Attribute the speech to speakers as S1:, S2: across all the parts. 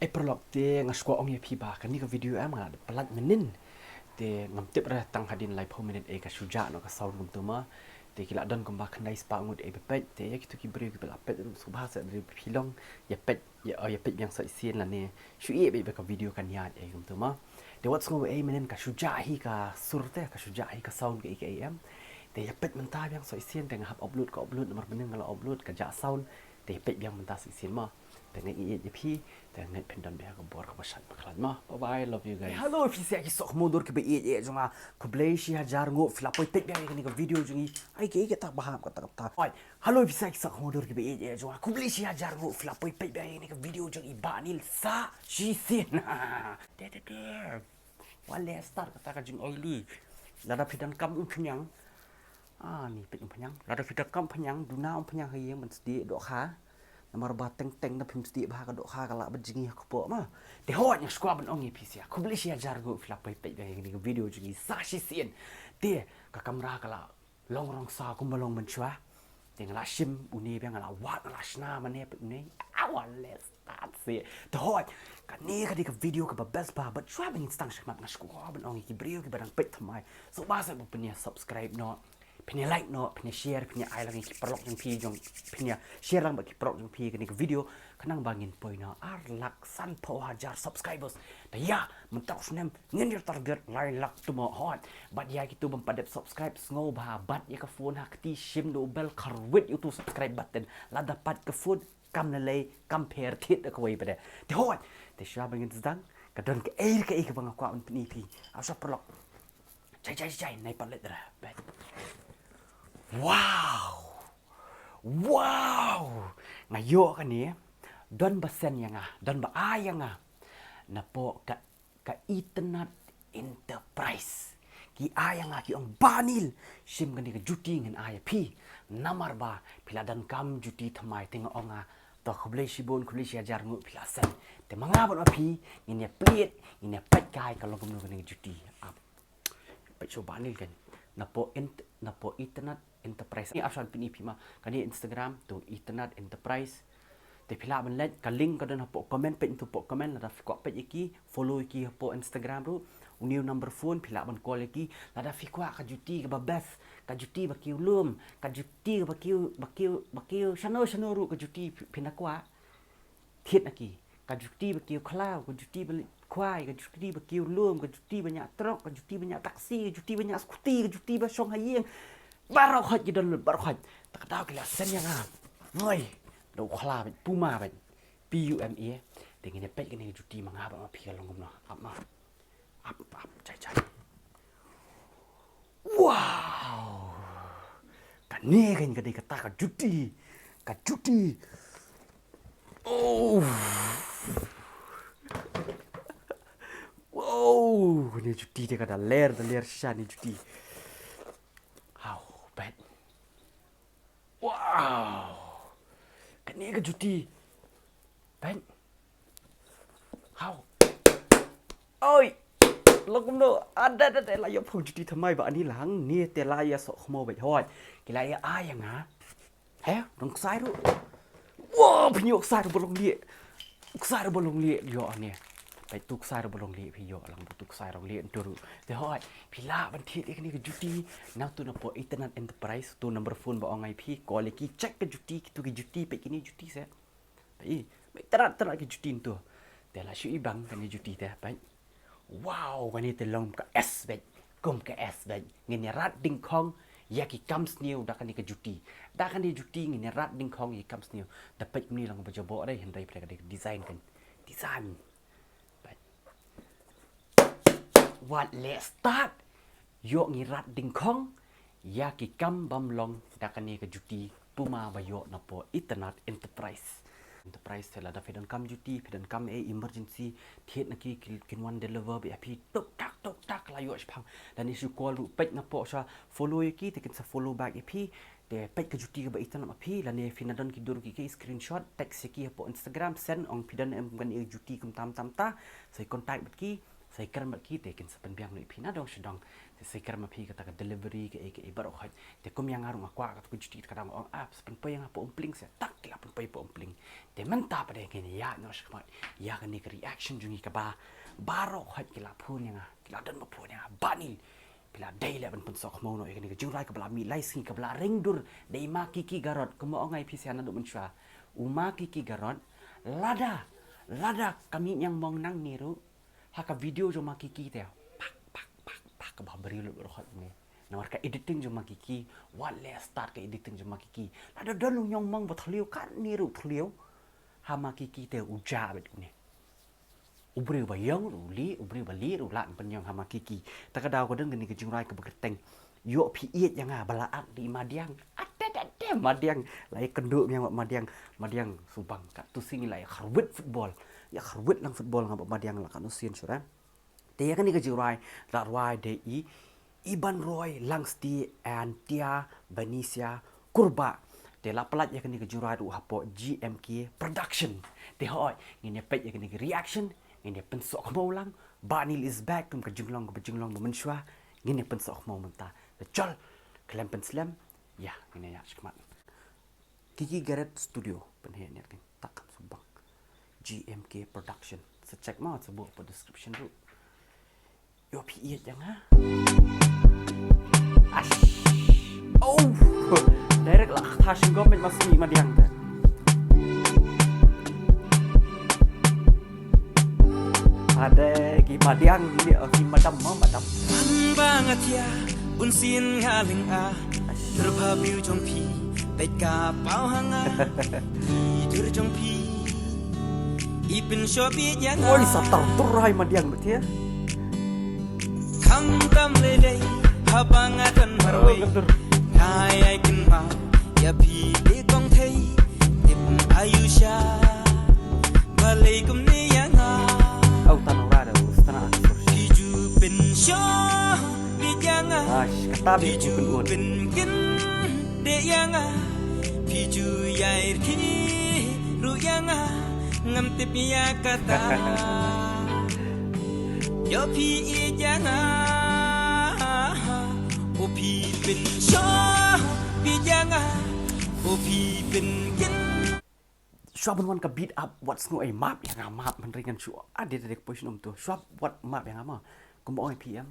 S1: perlok te ngaswa ong ye piba kan ni ka video am ngala pelat menin te ngamtip ra tang hadin lai pho minute ka suja no ka sound gum tuma te kila don gum ba khandai spa ngut pepet te ya kitu ki bre ki bela pet subha sa ri pilong ya pet ya pet yang sa sien la ne shu be ka video kan ya gum tuma te what's go menen ka suja hi ka surte ka suja hi ka sound ke am te ya pet mentah yang sa sien te ngap upload ka upload nomor menen ngala upload ka ja sound te pet yang mentah sien ma te ngaiพี่แต่ngai pendan be ka bor ka basan baklan ma bye bye love you guys helloพี่sia ki sok modur ke be jonga ku blei jar ngo fila poi pet be ni ka video jungi ai ke ta baham ka ta helloพี่sia ki sok modur ke be jonga ku blei jar ngo fila poi pet be ni ka video jungi banil sa shi sin de wale start kata ka jung oily lada pidan kam penyang ni pet penyang lada pidan kam penyang duna penyang hayang man sedi dok ha nomor bateng teng na pimsti bah ka dok ha kala bajingi ko po ma de hot yang squad ban ongi pisia ku beli sia jargo flap pai pai ni video jingi sa shi sien de ka kamera kala long rong sa ku malong menchwa de ngala sim uni be ngala wat ngala sna mane pe uni awal let's start se de hot ka ni ka di ka video ka best ba but shwa ben stang shmat na squad ban ongi ki brio ki barang pet thamai so ba sa bu penia subscribe no penia like no penia share penia ai lang ki perlok jong pi jong penia share lang ba ki perlok jong pi ni video kanang bangin poina ar lak san po hajar subscribers da ya mentak snem ngin target lai lak tu mo hot bat ya ki tu bam padet subscribe ngo ba bat ya ka phone hak ti shim do bel karwit you tu subscribe button la dapat ke phone kam na lay compare tit ka way bade de hot de sha bangin zdang ka don ke ka bang kwa un pni pi asa perlok chai nai palet dra bat wow ngayo kan ni don basen yang don ba ayang na po ka internet enterprise ki ayang ki ong banil sim kan ka juti ngan aya pi namar ba piladan kam juti thamai ting onga to khoblei sibon khuli sia jar ngu pilasan te manga bon api ngine plit ngine pat kai kalong kum kan juti ap pat so banil kan na po internet enterprise ni asal pini pima kani Instagram tu internet enterprise te phila ban let ka link ka don po comment pe tu po comment la ko pe iki follow iki po Instagram ru new number phone phila ban call iki la da fi kwa ka juti ka babes ka juti ba kiu lum ka juti ba kiu shano ru ka juti phina kwa thiet aki ka juti ba kiu khlau ka juti ba kwai ka juti ba kiu lum ka juti ba nya trok ka juti ba nya taksi ka juti ba nya scooty ka juti ba song hayeng baru khot ji don baru khot tak tahu kila sen yang ngoi do khla ba puma ba PUME dengan pet kena juti mangaba ma pi long no up chai wow kan ni kan ka kata ka juti oh wow ni juti dia kada ler sha ni juti bet wow kan ni ka juti ben how oi lokum do ada la yo phu juti thamai ba ani lang ni te la ya SOHKHMOW bai hoi ki la ya yang he dong sai ru wow pnyok sai ru bolong lie yo aniไปตุกสายเราบลงเลี้ยพี่โยหลังตุกสายเราเลี้ยตัวรู้แต่ฮอยพี่ลาบันทีเอกนี่ก็จุดนั่งตัวนับพออินเทอร์เน็ตเอ็นเตอร์ไพรส์ตัวนัมเบอร์โฟนบอกเอาไงพี่กอลกี้เช็คกันจุดตัวกันจุดไปกินนี่จุดเสร็จไปไม่ตระกันจุดตัวแต่ละชื่อบังกันนี่จุดแต่ไปว้าวกันนี่แต่ลงกับเอสเบกมกับเอสเบเงี้ยรัดดิ้งคองอยากกิคัมสเนียวดักกันนี่ก็จุดดักกันนี่จุดเงี้ยรัดดิ้งคองอยากคัมสเนียวแต่ไปนี่ลองไปจะบอกได้เห็นได้เพลงกันดีไซน์กันดีไซน์what let's start yo ngirat dingkong ya ki kam bamlong dakani ke juti puma bayo na po internet enterprise tela da fedan kam juti fedan kam emergency thiet na ki kin one deliver be api tok tak la yo spang dan isu call ru pek na po sa follow ki te kin sa follow back api te pek ke juti ke ba internet api la ne finadan ki dur ki screenshot text ki po Instagram send ong fedan em kan juti kum tam ta sai contact ki Saya kira mak kita kan sepenbiang lu ipina dong sedang. Saya kira mak pi kata delivery ke baru haj. Te kum yang ngarung aku kata ku cuti kadang orang sepenpai yang apa umpling saya tak kila penpai pa umpling. Te mentah pada kini ya no shkmat. Ya kan ni reaction jungi ke baru haj kila pun yang kila dan pun yang banil. Bila day le pun SOHKHMOW no ikani ke jingrai ke bala mi laisi ke bala ringdur dei ma kiki garot kumo ongai pi siana duk menchua. Uma kiki garot lada kami yang mong nang niru haka video jo makiki teh pak ke beri lu rohat ni nawar ka editing jo makiki wale start ka editing jo makiki lada dalu nyong mong bathliu kan niru thliu ha makiki teh uja bet ni ubri ba yang uli ubri ba li ru lan penyong ha makiki takadaw ko deng ni ke jingrai ke begeteng yo PHI yang balaak di madiang ada madiang lai kenduk yang madiang subang kat tu sing lai kharwit football ya kharwit lang football ngap madiang la kan usin sura te ya kan ni ke jirai rawai de eibanroy langsti and tia Benicia kurba te la pelat ya kan ni ke jirai du hapo GMK production te hoi ngine pet ya kan ni reaction ngine pen SOHKHMOW lang banil is back kum ke jinglong menshwa ngine pen SOHKHMOW mentah Jol, kalian penslam, ya ini ya sekemat. Kiki Garret Studio, penhen ni kan takkan subang. GMK Production, secek mau sebut pada description tu. Yo PHI jangan. Ash, oh, direct lah. Tashin government masih madiang dah. Ada madiang ni madam.
S2: Banget ya. Unsin ngaling terpabiu jong pi teka pau hanga tidur jong pi ipin shopi yang
S1: oi satar turai madiang betul ya
S2: kang tam lele habangatan marway kai kin ma ya pi de kong thei ipin ayusha balaikum ni yang
S1: au tanora dah setengah
S2: hiju pin show
S1: katabi pun
S2: kin de yanga piju yair ki ru yanga ngam tipia kata yo pi yanga o pi bin sho pi yanga o pi bin kin
S1: Swab wan ka beat up what's no map yang map menringan syu ada dari position tu swab what map yang ama kumbo PM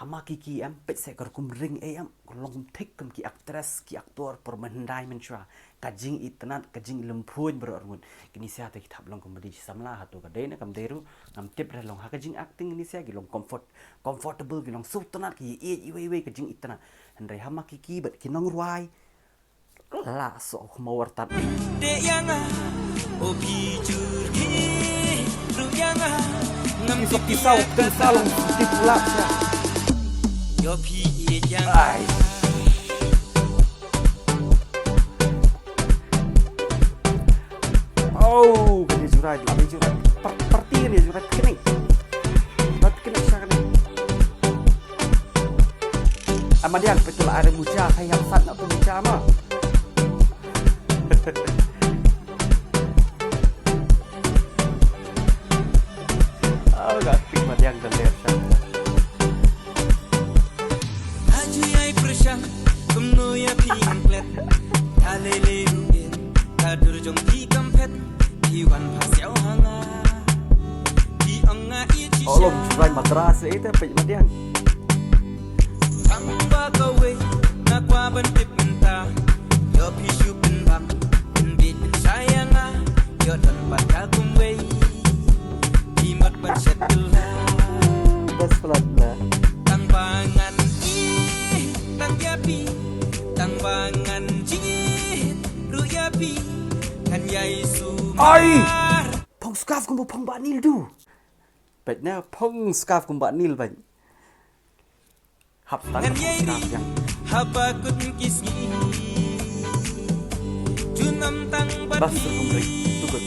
S1: hama kiki am pet se kar kum ring am long thik kum ki actress ki aktor permendai menchua kajing itnat kajing lempun berormun kini sia te kitab long kum di samla hatu ka deina kam deru ngam tip ra long ha kajing acting ni sia ki long comfortable ki long sultanat ki we kajing itna handai hama kiki bet kinong ruai la SOHKHMOW wartat
S2: de yanga o pi jurki ru yanga ngam
S1: kisau salong di pulak sia
S2: yo pi yanga
S1: oh beli jurai perti ni jurai kening siapa ni amadian betul ada muja yang sat nak muja mah oh gak pik madiang dan lihat
S2: ya pi amplet alele ruin kadur jong pi kampet pi wan pasiao hanga pi anga i chi
S1: oh jurai madrasah itu pik madiang
S2: tamba kawe na kwa ban tip minta yo pi shu bin bang bin bit bin sayanga yo tan baca kumwe pi mat ban setula
S1: bas pelan
S2: tang bangan tang yapi tang bangan jit ruyapi kan yai sumar
S1: pong scarf kumbo pong banil du betnya pong scarf kumbo banil ban hap tan scarf yang
S2: habakut kisgi junam tang
S1: bas
S2: bati
S1: kumri tukut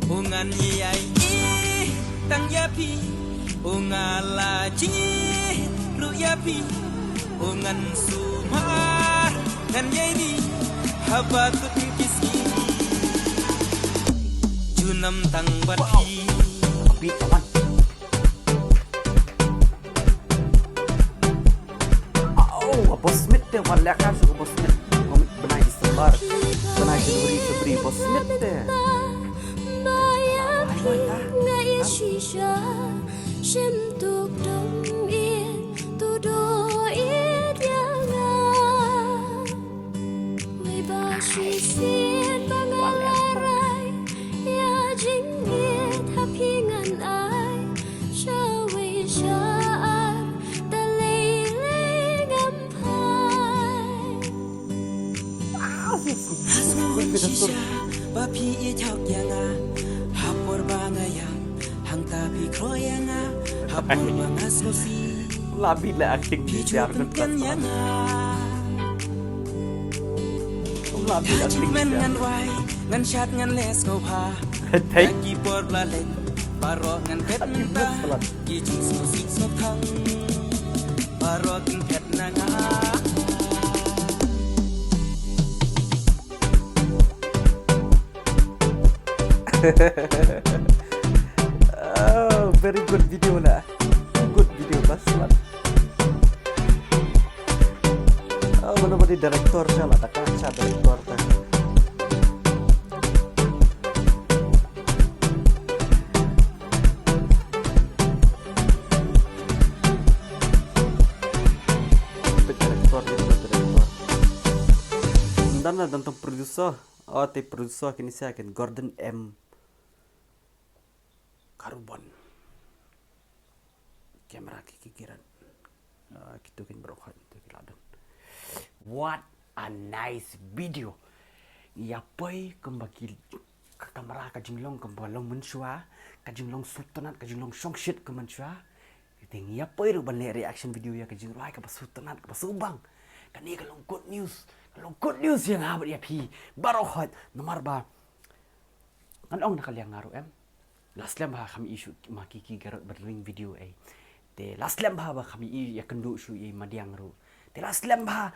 S2: ungan yai tang yapi ungala jit ruyapi ungan sumar kan yai habakut kisgi junam tang bati
S1: api taman Bos Smith teh walak kan suka Bos Smith. Komik benai Disember, benai Januari, Februari Bos Smith teh.
S2: PHI chok yang hapor bangayang hangta pi kroyang hapor bangas kosi
S1: Labi lah acting di biar kan
S2: yang
S1: labi acting
S2: men ngan wai ngan chat ngan les ngau pha
S1: Thầy
S2: ki por la len paro ngan pet ta ki chung so sik so thang paro kin pet na nga
S1: Oh, very good video lah. Good video pasal. Oh, mana di director saya lah, tak kaca director tak. Director. Dan lah tentang producer. Oh, te producer kini saya akan Gordon M. Carbon kamera kikiran kita kan berokat itu kiladan. What a nice video. Ya pai kembaki kamera ka jinglong kambalong mensua ka jinglong sultanat ka jinglong songshit ka mensua ting ya pai ru balik reaction video ya ka jinglong ka sultanat ka subang kan ni kalong good news yang habat ya pi berokat nomor ba kan ong nakaliang ngaru last lem bah kami isu makiki garot berling video te last lem bah kami ya kendo su madiang ru te last lem bah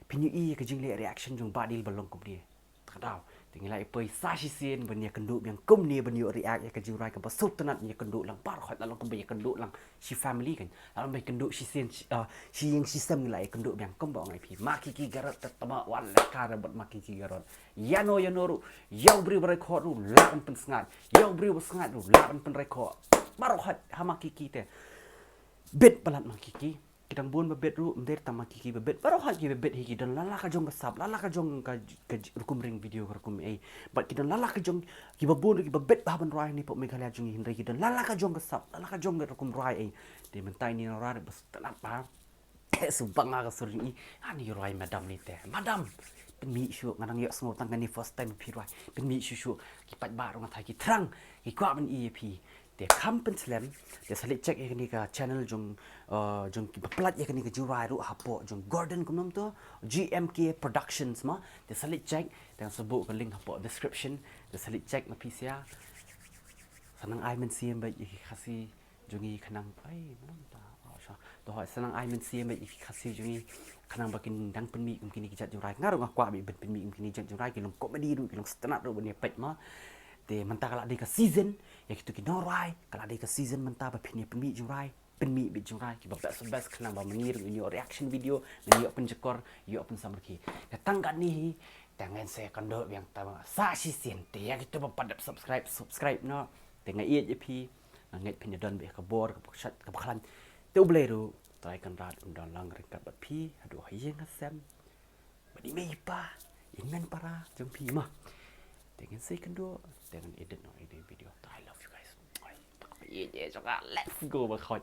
S1: pinyu ke jingle reaction jong badil balong kum dia takdau tinggal ipoi sashi sin ben ya kendo yang kum ni ben yo react ya ke jurai ke sultanat ya kendo lang par khot lang kum ya kendo lang si family kan lalu ben kendo si sin si yang sistem lai kendo yang kum bang ip makiki garot tetama wala kara bat makiki garot yano ru yau bri record ru lapan pen sengat yau bri sengat ru lapan pen record baru khot hamakiki te bet balat makiki kita buon bebet ru mder tamakiki bebet baru khot ki bebet hiki dan lala ka jong besap lala ka jong ka rukum ring video rukum but kita lala ka jong ki babon ki bebet baban rai ni pok meghalaya jong hindai ki dan lala ka jong besap lala ka jong rukum rai de mentai ni ora bes tanat pa subang ka suri ani rai madam ni te madam mi syu nganang yo sngo tang ni first time pi rai pen mi syu ki pat ba rong thai ki trang ki kwa ban ep te kampen slam te salit check ni ka channel jong ki plat ya ni ka jurai ru hapo jong Gordon kumnom to GMK Productions ma te salit check te sebut ka link hapo description te salit check na pisia sanang ai men cm ba KHASI jongi khanang manam ta to sanang ai men cm ba KHASI jongi kanang bakin dang penmi mungkin kijat jurai ngaru ngakwa bi penmi mungkin kijat jurai kilong komedi ru kilong stand up ru bani pet ma te mentah kalau ada ke season ya kita ki norai kalau ada ke season mentah ba penmi jurai penmi bi jurai ki ba best kanang ba menir ni reaction video ni yo penjekor yo pen samarki datang kan ni tangan saya kando yang tama sa si sen te ya kita ba padap subscribe no tengah je pi ngat pin don be ka bor ka chat ka khalan te ubleru try kan rat undang lang rekat bat pi aduh yang ngasam badi mei pa ingan para jong pi mah dengan saya kendo dengan edit no edit video I love you guys ai tak apa ye je let's go ba khoi